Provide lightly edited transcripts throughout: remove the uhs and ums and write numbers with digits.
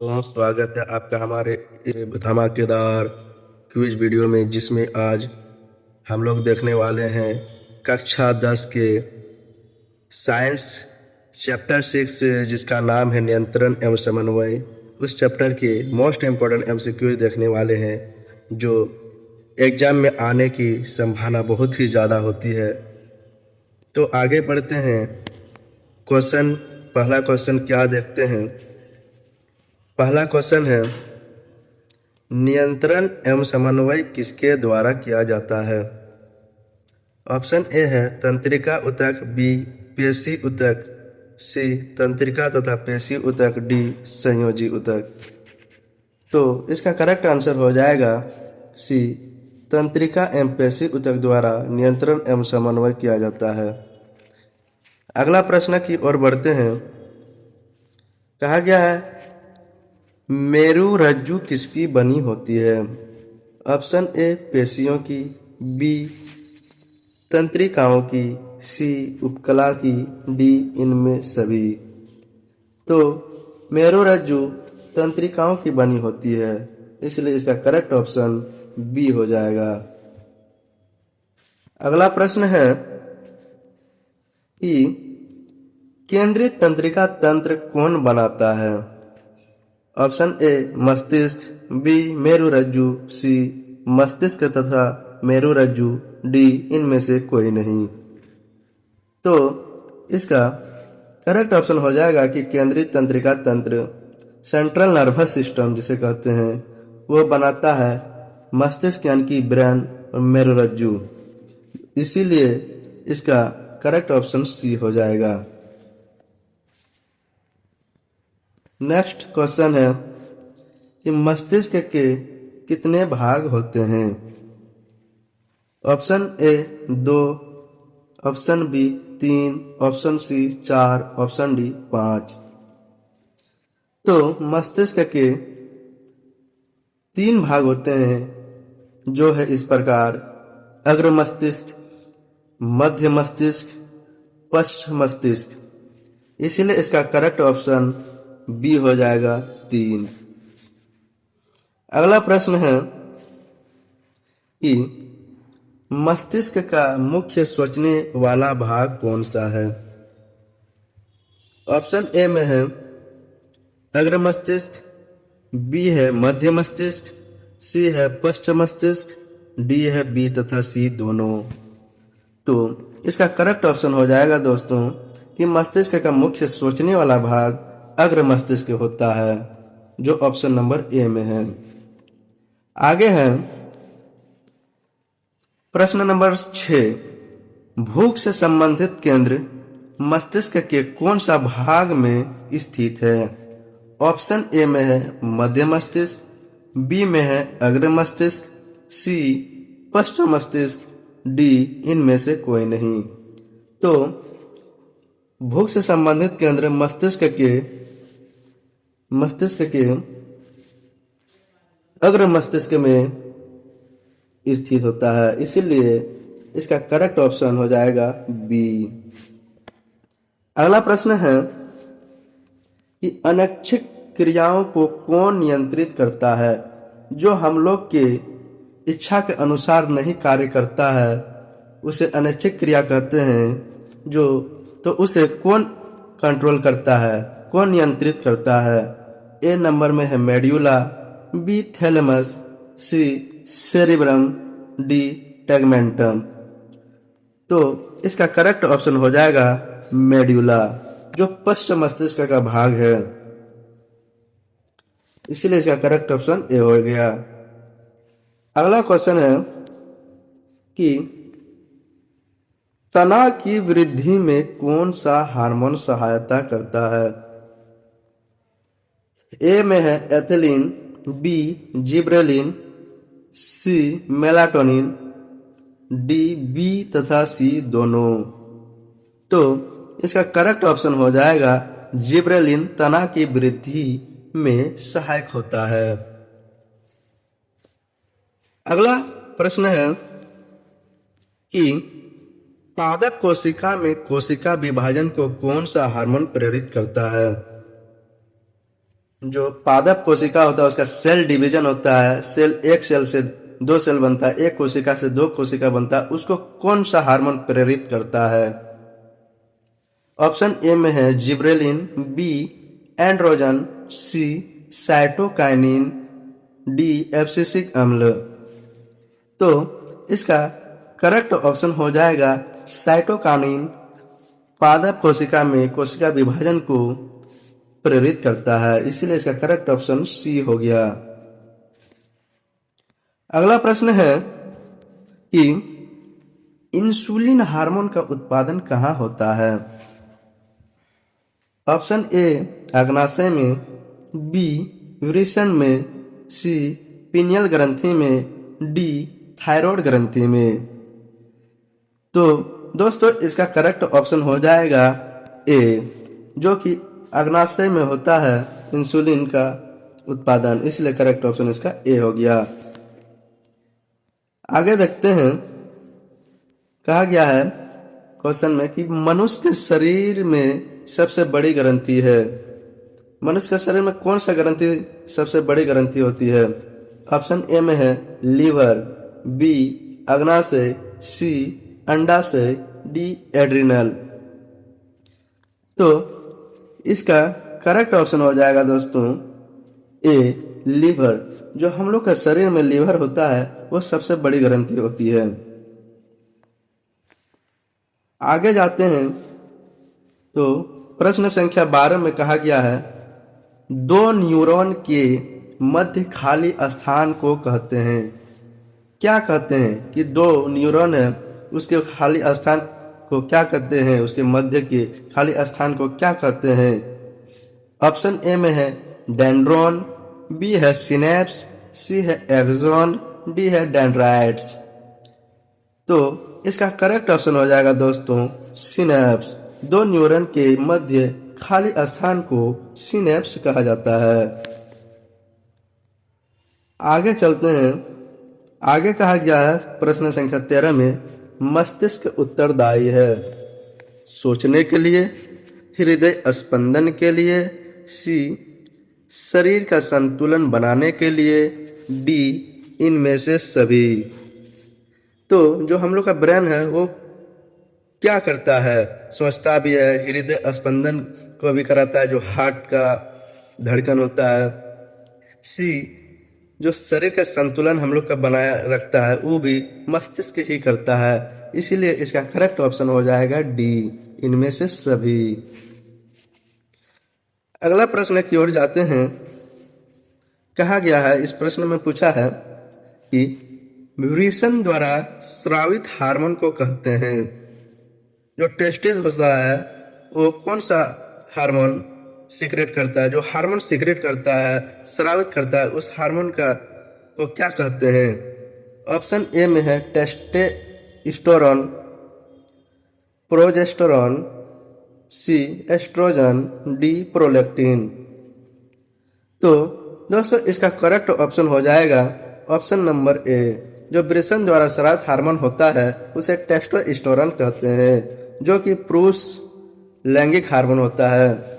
तो स्वागत है आपका हमारे धमाकेदार क्विज वीडियो में, जिसमें आज हम लोग देखने वाले हैं कक्षा 10 के साइंस चैप्टर 6, जिसका नाम है नियंत्रण एवं समन्वय। उस चैप्टर के मोस्ट इम्पोर्टेंट एमसीक्यूज देखने वाले हैं, जो एग्जाम में आने की संभावना बहुत ही ज़्यादा होती है। तो आगे बढ़ते हैं। पहला क्वेश्चन क्या देखते हैं। पहला क्वेश्चन है, नियंत्रण एवं समन्वय किसके द्वारा किया जाता है। ऑप्शन ए है तंत्रिका ऊतक, बी पेशी ऊतक, सी तंत्रिका तथा पेशी ऊतक, डी संयोजी ऊतक। तो इसका करेक्ट आंसर हो जाएगा सी, तंत्रिका एवं पेशी ऊतक द्वारा नियंत्रण एवं समन्वय किया जाता है। अगला प्रश्न की ओर बढ़ते हैं। कहा गया है, मेरुरज्जु किसकी बनी होती है। ऑप्शन ए पेशियों की, बी तंत्रिकाओं की, सी उपकला की, डी इनमें सभी। तो मेरुरज्जु तंत्रिकाओं की बनी होती है, इसलिए इसका करेक्ट ऑप्शन बी हो जाएगा। अगला प्रश्न है कि केंद्रित तंत्रिका तंत्र कौन बनाता है। ऑप्शन ए मस्तिष्क, बी मेरुरज्जु, सी मस्तिष्क तथा मेरुरज्जु, डी इनमें से कोई नहीं। तो इसका करेक्ट ऑप्शन हो जाएगा कि केंद्रित तंत्रिका तंत्र, सेंट्रल नर्वस सिस्टम जिसे कहते हैं, वो बनाता है मस्तिष्क यानी कि ब्रेन और मेरुरज्जु। इसीलिए इसका करेक्ट ऑप्शन सी हो जाएगा। नेक्स्ट क्वेश्चन है कि मस्तिष्क के कितने भाग होते हैं। Option A 2, option B 3, option C 4, option D 5। तो मस्तिष्क के 3 भाग होते हैं, जो है इस प्रकार: अग्र मस्तिष्क, मध्य मस्तिष्क, पश्च मस्तिष्क। इसीलिए इसका करेक्ट ऑप्शन बी हो जाएगा 3। अगला प्रश्न है कि मस्तिष्क का मुख्य सोचने वाला भाग कौन सा है। ऑप्शन ए में है अग्र मस्तिष्क, बी है मध्य मस्तिष्क, सी है पश्च मस्तिष्क, डी है बी तथा सी दोनों। तो इसका करेक्ट ऑप्शन हो जाएगा दोस्तों कि मस्तिष्क का मुख्य सोचने वाला भाग अग्र मस्तिष्क होता है, जो ऑप्शन नंबर ए में है। आगे है प्रश्न नंबर 6, भूख से संबंधित केंद्र मस्तिष्क के कौन सा भाग में स्थित है। ऑप्शन ए में है मध्य मस्तिष्क, बी में है अग्र मस्तिष्क, सी पश्चिम मस्तिष्क, डी इनमें से कोई नहीं। तो भूख से संबंधित केंद्र मस्तिष्क के अग्र मस्तिष्क में स्थित होता है, इसीलिए इसका करेक्ट ऑप्शन हो जाएगा बी। अगला प्रश्न है कि अनैच्छिक क्रियाओं को कौन नियंत्रित करता है। जो हम लोग के इच्छा के अनुसार नहीं कार्य करता है, उसे अनैच्छिक क्रिया कहते हैं। तो उसे कौन कंट्रोल करता है, कौन नियंत्रित करता है। ए नंबर में है मेड्यूला, बी थैलेमस, सी सेरिब्रम, डी टैगमेंटम। तो इसका करेक्ट ऑप्शन हो जाएगा मेड्यूला, जो पश्चिम मस्तिष्क का भाग है, इसीलिए इसका करेक्ट ऑप्शन ए हो गया। अगला क्वेश्चन है कि तना की वृद्धि में कौन सा हार्मोन सहायता करता है। ए में है एथिलीन, बी जिब्रेलिन, सी मेलाटोनिन, डी बी तथा सी दोनों। तो इसका करेक्ट ऑप्शन हो जाएगा जिब्रेलिन तना की वृद्धि में सहायक होता है। अगला प्रश्न है कि पादप कोशिका में कोशिका विभाजन को कौन सा हार्मोन प्रेरित करता है। जो पादप कोशिका होता है उसका सेल डिवीजन होता है, एक सेल से दो सेल बनता है, एक कोशिका से दो कोशिका बनता है, उसको कौन सा हार्मोन प्रेरित करता है? ऑप्शन ए में है जिब्रेलिन, बी एंड्रोजन, सी साइटोकाइनिन, डी एब्सिसिक अम्ल। तो इसका करेक्ट ऑप्शन हो जाएगा साइटोकाइनिन। पादप कोशिका में कोशिका विभाजन को प्रेरित करता है, इसीलिए इसका करेक्ट ऑप्शन सी हो गया। अगला प्रश्न है कि इंसुलिन हार्मोन का उत्पादन कहाँ होता है? ऑप्शन ए अग्नाशय में, बी वृषण में, सी पिनियल ग्रंथि में, डी थायराइड ग्रंथि में। तो दोस्तों इसका करेक्ट ऑप्शन हो जाएगा ए, जो कि अग्नाशय में होता है इंसुलिन का उत्पादन, इसलिए करेक्ट ऑप्शन इसका ए हो गया। आगे देखते हैं, कहा गया है क्वेश्चन में कि मनुष्य के शरीर में सबसे बड़ी ग्रंथि है। मनुष्य के शरीर में कौन सा ग्रंथि सबसे बड़ी ग्रंथि होती है? ऑप्शन ए में है लीवर, बी अग्नाशय, सी अंडाशय, डी एड्रिनल। तो इसका करेक्ट ऑप्शन हो जाएगा दोस्तों ए लीवर। जो हम लोग के शरीर में लीवर होता है वो सबसे बड़ी ग्रंथि होती है। आगे जाते हैं तो प्रश्न संख्या 12 में कहा गया है दो न्यूरॉन के मध्य खाली स्थान को कहते हैं। क्या कहते हैं कि दो न्यूरॉन है उसके खाली स्थान को क्या कहते हैं? उसके मध्य के खाली स्थान को क्या कहते हैं? ऑप्शन ए में है डेंड्रॉन, बी है सिनेप्स, सी है एक्सॉन, डी है डेंड्राइट्स। तो इसका करेक्ट ऑप्शन हो जाएगा दोस्तों सिनेप्स। दो न्यूरॉन के मध्य खाली स्थान को सिनेप्स कहा जाता है। आगे चलते हैं, आगे कहा गया है प्रश्न संख्या 13 में मस्तिष्क उत्तरदायी है सोचने के लिए, हृदय स्पंदन के लिए, सी शरीर का संतुलन बनाने के लिए, डी इनमें से सभी। तो जो हम लोग का ब्रेन है वो क्या करता है? सोचता भी है, हृदय स्पंदन को भी कराता है, जो हार्ट का धड़कन होता है। सी जो शरीर का संतुलन हम लोग का बनाया रखता है वो भी मस्तिष्क ही करता है, इसीलिए इसका करेक्ट ऑप्शन हो जाएगा डी इनमें से सभी। अगला प्रश्न की ओर जाते हैं। कहा गया है, इस प्रश्न में पूछा है कि वृषण द्वारा स्रावित हार्मोन को कहते हैं। जो टेस्टिस होता है वो कौन सा हार्मोन सीक्रेट करता है? जो हार्मोन सीक्रेट करता है, स्रावित करता है, उस हार्मोन का तो क्या कहते हैं? ऑप्शन ए में है टेस्टोस्टेरोन, प्रोजेस्टेरोन, सी एस्ट्रोजन, डी प्रोलैक्टिन। तो दोस्तों इसका करेक्ट ऑप्शन हो जाएगा ऑप्शन नंबर ए। जो वृषण द्वारा स्रावित हार्मोन होता है उसे टेस्टोस्टेरोन कहते हैं, जो कि पुरुष लैंगिक हार्मोन होता है।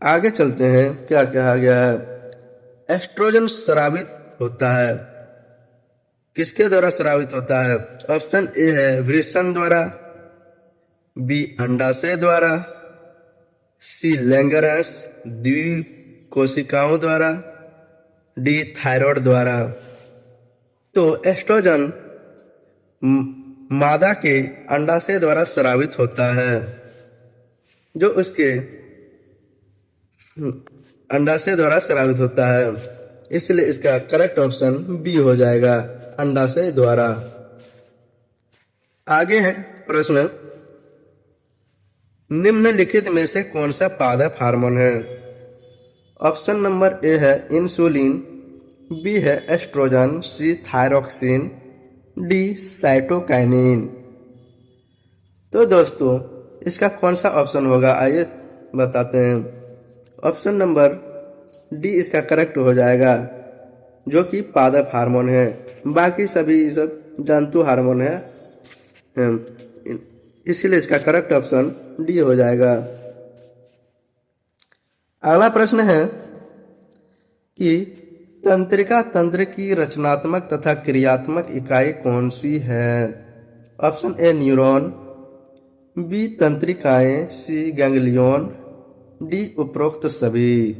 आगे चलते हैं, क्या कहा गया है? एस्ट्रोजन स्रावित होता है, किसके द्वारा स्रावित होता है? ऑप्शन ए है वृषण द्वारा, बी अंडाशय द्वारा, सी लैंगरहस द्विकोशिकाओं द्वारा, डी थायराइड द्वारा। तो एस्ट्रोजन मादा के अंडाशय द्वारा स्रावित होता है, जो उसके अंडाशय द्वारा स्रावित होता है, इसलिए इसका करेक्ट ऑप्शन बी हो जाएगा अंडाशय द्वारा। आगे है प्रश्न, निम्नलिखित में से कौन सा पादप हार्मोन है? ऑप्शन नंबर ए है इंसुलिन, बी है एस्ट्रोजन, सी थायरोक्सिन, डी साइटोकाइनिन। तो दोस्तों इसका कौन सा ऑप्शन होगा, आइए बताते हैं। ऑप्शन नंबर डी इसका करेक्ट हो जाएगा, जो कि पादप हार्मोन है। बाकी सभी सब जंतु हार्मोन है, इसीलिए इसका करेक्ट ऑप्शन डी हो जाएगा। अगला प्रश्न है कि तंत्रिका तंत्र की रचनात्मक तथा क्रियात्मक इकाई कौन सी है? ऑप्शन ए न्यूरॉन, बी तंत्रिकाएं, सी गैंग्लियन, डी उपरोक्त सभी।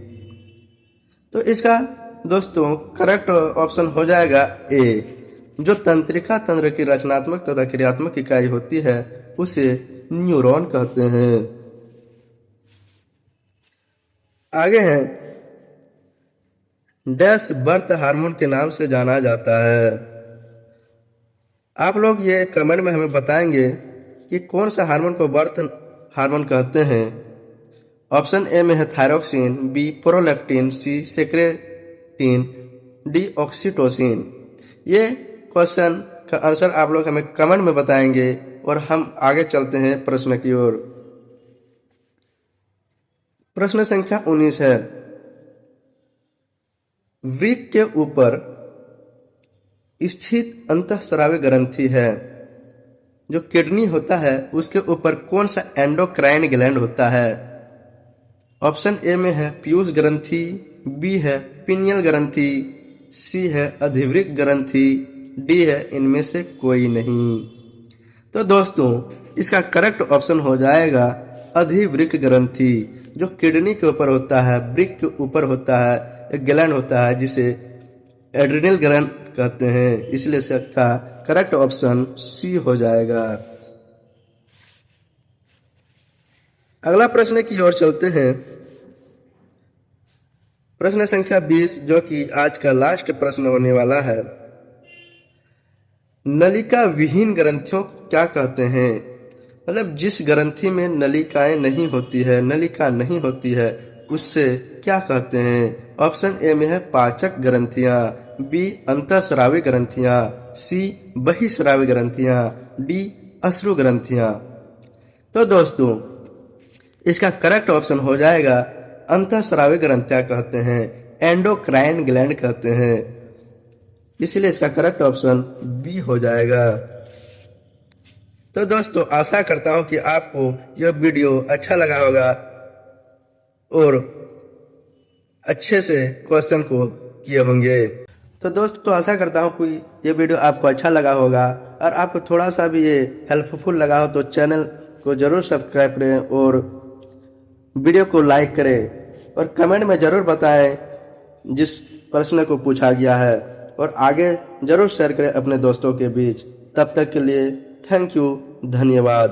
तो इसका दोस्तों करेक्ट ऑप्शन हो जाएगा ए। जो तंत्रिका तंत्र की रचनात्मक तथा क्रियात्मक इकाई होती है उसे न्यूरॉन कहते हैं। आगे है डैश बर्थ हार्मोन के नाम से जाना जाता है। आप लोग ये कमेंट में हमें बताएंगे कि कौन सा हार्मोन को बर्थ हार्मोन कहते हैं। ऑप्शन ए में है थायरोक्सिन, बी प्रोलैक्टिन, सी सेक्रेटिन, डी ऑक्सीटोसिन। ये क्वेश्चन का आंसर आप लोग हमें कमेंट में बताएंगे और हम आगे चलते हैं प्रश्न की ओर। प्रश्न संख्या 19 है, वृक्क के ऊपर स्थित अंतःस्रावी ग्रंथि है जो किडनी होता है उसके ऊपर कौन सा एंडोक्राइन ग्लैंड होता है? ऑप्शन ए में है पीयूष ग्रंथि, बी है पिनियल ग्रंथि, सी है अधिवृक्क ग्रंथि, डी है इनमें से कोई नहीं। तो दोस्तों इसका करेक्ट ऑप्शन हो जाएगा अधिवृक्क ग्रंथि, जो किडनी के ऊपर होता है, वृक्क के ऊपर होता है, एक ग्लैंड होता है जिसे एड्रिनल ग्लैंड कहते हैं, इसलिए इसका करेक्ट ऑप्शन सी हो जाएगा। अगला प्रश्न की ओर चलते हैं। प्रश्न संख्या 20 जो कि आज का लास्ट प्रश्न होने वाला है, नलिका विहीन ग्रंथियों को क्या कहते हैं? मतलब जिस ग्रंथि में नलिकाएं नहीं होती है, नलिका नहीं होती है, उससे क्या कहते हैं? ऑप्शन ए में है पाचक ग्रंथियां, बी अंतःस्रावी ग्रंथियां, सी बहिःस्रावी ग्रंथियां, डी अश्रु ग्रंथियां। तो दोस्तों इसका करेक्ट ऑप्शन हो जाएगा अंतःस्रावी ग्रंथियां कहते हैं, एंडोक्राइन ग्लैंड कहते हैं, इसलिए इसका करेक्ट ऑप्शन बी हो जाएगा। तो दोस्तों आशा करता हूं कि आपको यह वीडियो अच्छा लगा होगा और अच्छे से क्वेश्चन को किए होंगे। तो दोस्तों आशा करता हूं कि ये वीडियो आपको अच्छा लगा होगा और आपको थोड़ा सा भी ये हेल्पफुल लगा हो तो चैनल को जरूर सब्सक्राइब करें और वीडियो को लाइक करें और कमेंट में जरूर बताएं जिस प्रश्न को पूछा गया है, और आगे जरूर शेयर करें अपने दोस्तों के बीच। तब तक के लिए थैंक यू, धन्यवाद।